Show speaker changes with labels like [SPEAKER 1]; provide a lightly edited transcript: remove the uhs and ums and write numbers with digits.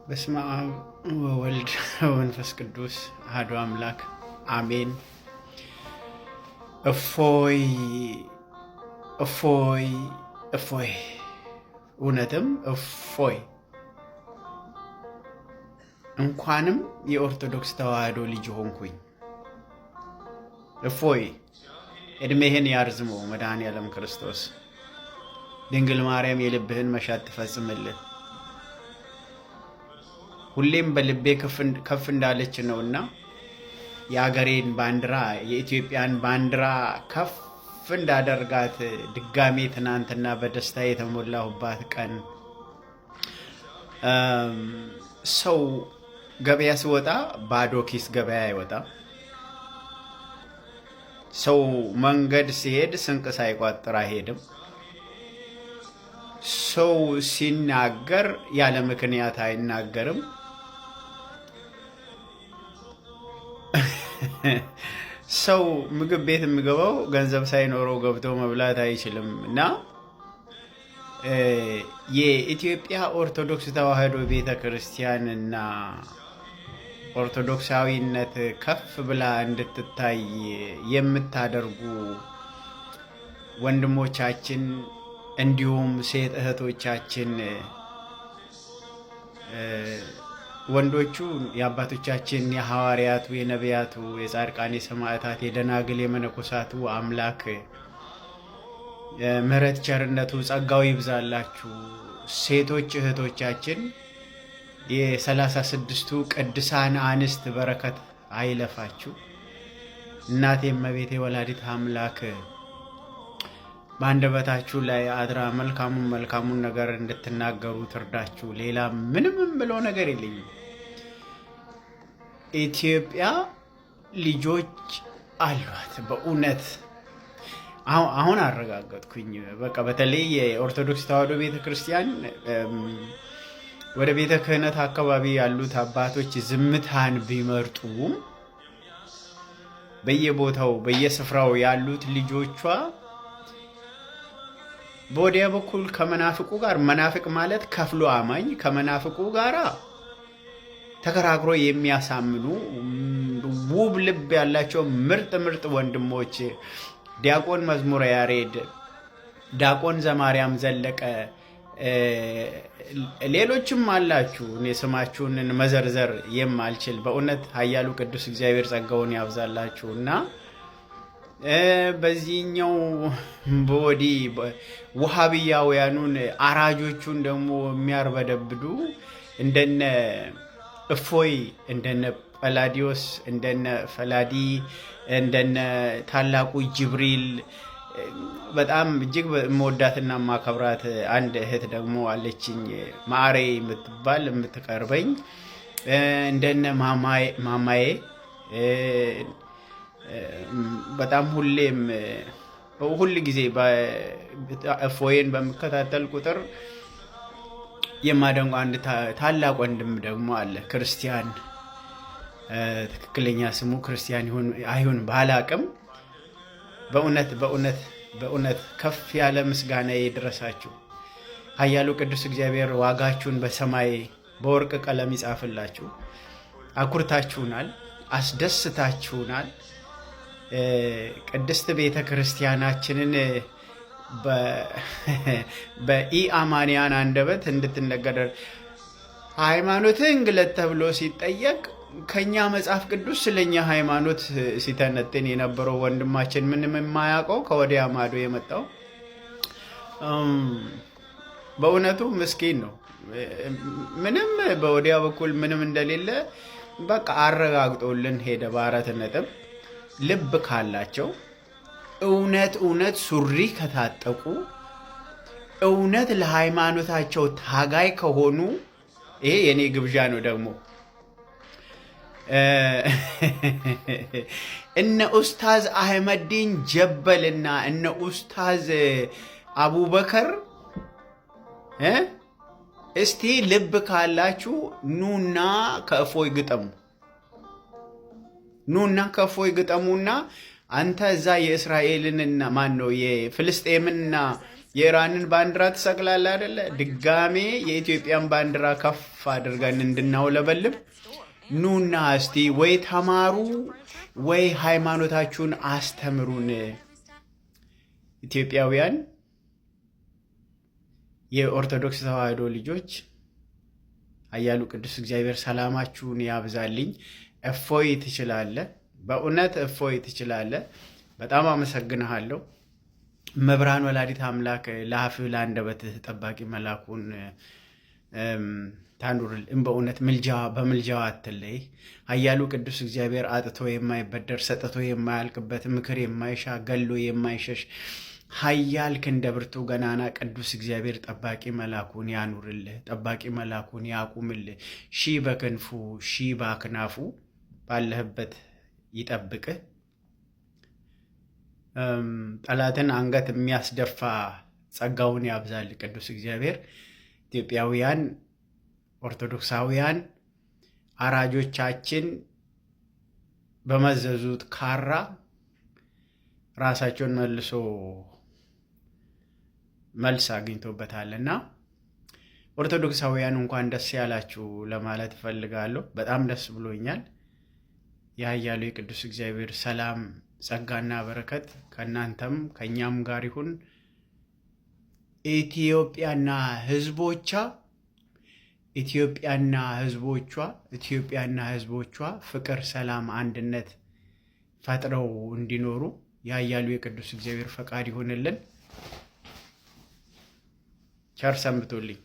[SPEAKER 1] በስመ አብ ወወልድ ወመንፈስ ቅዱስ አሐዱ አምላክ አሜን። እፎይ እፎይ እፎይ፣ እውነትም እፎይ። እንኳንም የኦርቶዶክስ ተዋህዶ ልጅ ሆንኩኝ። እፎይ፣ እድሜህን ያርዝመው መድኃኔዓለም ክርስቶስ። ድንግል ማርያም የልብህን መሻት ትፈጽምልህ። ሁሌም በልቤ ከፍ እንዳለች ነውና የአገሬን ባንዲራ የኢትዮጵያን ባንዲራ ከፍ እንዳደርጋት ድጋሜ ትናንትና በደስታ የተሞላሁባት ቀን። ሰው ገበያ ሲወጣ ባዶ ኪስ ገበያ አይወጣም። ሰው መንገድ ሲሄድ ስንቅ ሳይቋጥር አይሄድም። ሰው ሲናገር ያለ ምክንያት አይናገርም። ሰው ምግብ ቤት የሚገባው ገንዘብ ሳይኖረው ገብቶ መብላት አይችልም እና የኢትዮጵያ ኦርቶዶክስ ተዋህዶ ቤተ ክርስቲያንና ኦርቶዶክሳዊነት ከፍ ብላ እንድትታይ የምታደርጉ ወንድሞቻችን እንዲሁም ሴት እህቶቻችን፣ ወንዶቹ የአባቶቻችን የሐዋርያቱ፣ የነቢያቱ፣ የጻድቃን፣ የሰማዕታት፣ የደናግል፣ የመነኮሳቱ አምላክ ምሕረት ቸርነቱ ጸጋው ይብዛላችሁ። ሴቶች እህቶቻችን የ36ቱ ቅዱሳን አንስት በረከት አይለፋችሁ። እናቴ እመቤቴ ወላዲት አምላክ በአንደበታችሁ ላይ አድራ መልካሙን ነገር እንድትናገሩ ትርዳችሁ። ሌላ ምንም የምለው ነገር የለኝም። ኢትዮጵያ ልጆች አሏት በእውነት አሁን አረጋገጥኩኝ። በቃ በተለይ የኦርቶዶክስ ተዋህዶ ቤተክርስቲያን ወደ ቤተ ክህነት አካባቢ ያሉት አባቶች ዝምታን ቢመርጡም በየቦታው በየስፍራው ያሉት ልጆቿ በወዲያ በኩል ከመናፍቁ ጋር፣ መናፍቅ ማለት ከፍሎ አማኝ፣ ከመናፍቁ ጋር ተከራክሮ የሚያሳምኑ ውብ ልብ ያላቸው ምርጥ ወንድሞች ዲያቆን መዝሙረ ያሬድ፣ ዲያቆን ዘማርያም ዘለቀ፣ ሌሎችም አላችሁ። እኔ ስማችሁን መዘርዘር የማልችል በእውነት ኃያሉ ቅዱስ እግዚአብሔር ጸጋውን ያብዛላችሁ እና በዚህኛው በወዲህ ውሃብያውያኑን አራጆቹን ደግሞ የሚያርበደብዱ እንደነ እፎይ፣ እንደነ ጳላዲዮስ፣ እንደነ ፈላዲ፣ እንደነ ታላቁ ጅብሪል በጣም እጅግ የምወዳትና የማከብራት አንድ እህት ደግሞ አለችኝ፣ ማዕሬ የምትባል የምትቀርበኝ፣ እንደነ ማማዬ በጣም ሁል ጊዜ እፎይን በምከታተል ቁጥር የማደንቆ አንድ ታላቅ ወንድም ደግሞ አለ። ክርስቲያን፣ ትክክለኛ ስሙ ክርስቲያን ይሁን አይሁን ባላቅም በእውነት ከፍ ያለ ምስጋና ይድረሳችሁ። ኃያሉ ቅዱስ እግዚአብሔር ዋጋችሁን በሰማይ በወርቅ ቀለም ይጻፍላችሁ። አኩርታችሁናል፣ አስደስታችሁናል። ቅድስት ቤተ ክርስቲያናችንን በኢአማንያን አንደበት እንድትነገር ሃይማኖትን ግለጥ ተብሎ ሲጠየቅ ከኛ መጽሐፍ ቅዱስ ስለኛ ሃይማኖት ሲተነትን የነበረው ወንድማችን ምንም የማያውቀው ከወዲያ ማዶ የመጣው በእውነቱ ምስኪን ነው። ምንም በወዲያ በኩል ምንም እንደሌለ በቃ አረጋግጦልን ሄደ። በአራት ነጥብ ልብ ካላቸው እውነት ሱሪ ከታጠቁ እውነት ለሃይማኖታቸው ታጋይ ከሆኑ ይሄ የኔ ግብዣ ነው። ደግሞ እነ ኡስታዝ አህመዲን ጀበልና እነ ኡስታዝ አቡበከር እስቲ ልብ ካላችሁ ኑና ከእፎይ ግጠሙ። ኑና ከእፎይ ግጠሙና አንተ እዛ የእስራኤልንና ማን ነው የፍልስጤምንና የኢራንን ባንዲራ ትሰቅላለህ አይደለ? ድጋሜ የኢትዮጵያን ባንዲራ ከፍ አድርገን እንድናውለበልብ ኑና እስቲ ወይ ተማሩ ወይ ሃይማኖታችሁን አስተምሩን። ኢትዮጵያውያን የኦርቶዶክስ ተዋሕዶ ልጆች ኃያሉ ቅዱስ እግዚአብሔር ሰላማችሁን ያብዛልኝ። እፎይ ትችላለህ፣ በእውነት እፎይ ትችላለህ። በጣም አመሰግንሃለሁ። መብርሃን ወላዲት አምላክ ለአፍህ ለአንደበትህ ጠባቂ መላኩን ታኑርልን። በእውነት በምልጃዋ አትለይ። ኃያሉ ቅዱስ እግዚአብሔር አጥቶ የማይበደር ሰጥቶ የማያልቅበት ምክር የማይሻ ገሎ የማይሸሽ ኃያል ክንደ ብርቱ ገናና ቅዱስ እግዚአብሔር ጠባቂ መላኩን ያኑርልህ፣ ጠባቂ መላኩን ያቁምልህ። ሺህ በክንፉ ሺህ በአክናፉ ባለህበት ይጠብቅህ። ጠላትን አንገት የሚያስደፋ ጸጋውን ያብዛል ቅዱስ እግዚአብሔር። ኢትዮጵያውያን ኦርቶዶክሳውያን አራጆቻችን በመዘዙት ካራ ራሳቸውን መልስ አግኝቶበታልና ኦርቶዶክሳውያን እንኳን ደስ ያላችሁ ለማለት እፈልጋለሁ። በጣም ደስ ብሎኛል። የኃያሉ የቅዱስ እግዚአብሔር ሰላም ጸጋና በረከት ከእናንተም ከእኛም ጋር ይሁን። ኢትዮጵያና ሕዝቦቿ ፍቅር፣ ሰላም፣ አንድነት ፈጥረው እንዲኖሩ የኃያሉ የቅዱስ እግዚአብሔር ፈቃድ ይሁንልን። ቸር ሰንብቱልኝ።